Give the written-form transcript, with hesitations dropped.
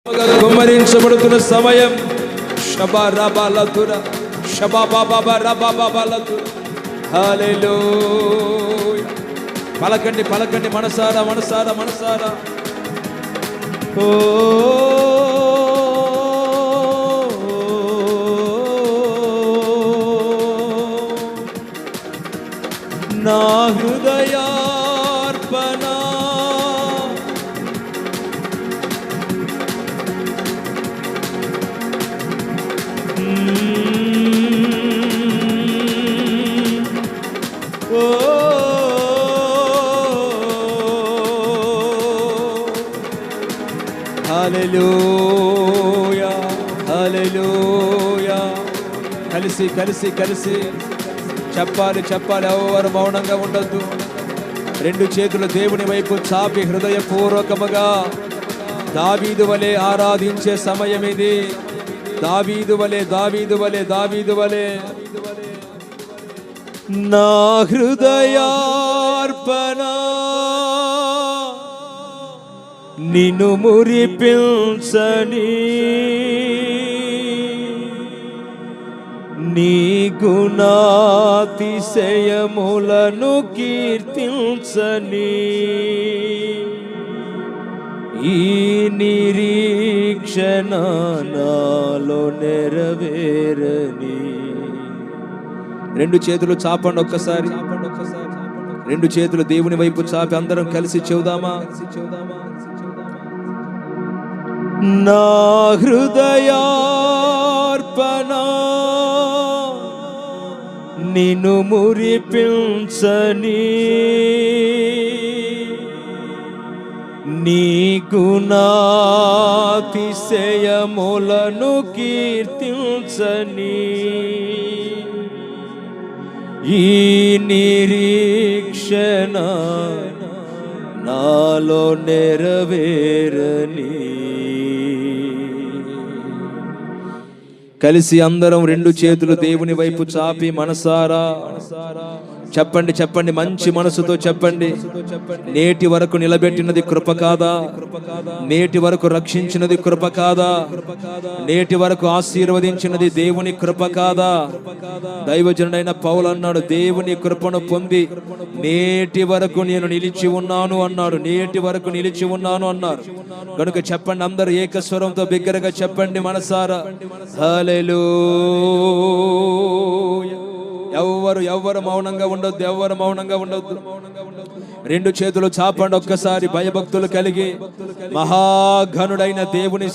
కుమ్మరించబడుతున్న సమయం. షబారాబాలతురా షబాబాబాబారాబాబాలతురా. హల్లెలూయా. పలకండి పలకండి మనసారా మనసారా మనసారా. ఓ నా హృదయార్పణ హల్లెలూయా హల్లెలూయా. కలిసి కలిసి కలిసి చెప్పాలి చెప్పాలి. ఎవరు మౌనంగా ఉండొద్దు. రెండు చేతులు దేవుని వైపు చాపి హృదయపూర్వకముగా దావీదు వలె ఆరాధించే సమయం ఇది. దావీదు వలె దావీదు వలె దావీదు వలె. నా హృదయార్పణ నిన్ను మురిపించని, నీ గుణాతిశయములను కీర్తించని, ఈ నిరీక్షణ నాలో నెరవేరని. రెండు చేతులు చాపండి ఒక్కసారి. రెండు చేతులు దేవుని వైపు చాపి అందరం కలిసి చెబుదామా? నా హృదయార్పణ నిన్ను మురిపించని, నీ గుణాతిశయములను కీర్తించని, ఈ నిరీక్షణ నాలో నెరవేరని. కలిసి అందరం రెండు చేతులు దేవుని వైపు చాపి మనసారా చెప్పండి చెప్పండి. మంచి మనసుతో చెప్పండి. నేటి వరకు నిలబెట్టినది కృప కాదా? నేటి వరకు రక్షించినది కృప కాదా? నేటి వరకు ఆశీర్వదించినది దేవుని కృప కాదా? దైవజనుడైన పౌలు అన్నాడు, దేవుని కృపను పొంది నేటి వరకు నేను నిలిచి ఉన్నాను అన్నాడు. నేటి వరకు నిలిచి ఉన్నాను అన్నారు. కనుక చెప్పండి అందరూ ఏకస్వరంతో బిగ్గరగా చెప్పండి మనసారా. హల్లెలూయా. ఎవ్వరు మౌనంగా ఉండొద్దు. ఎవ్వరు మౌనంగా ఉండొద్దు. రెండు చేతులు చాపండి ఒక్కసారి భయభక్తులు కలిగి. మహాఘనుడైన దేవుని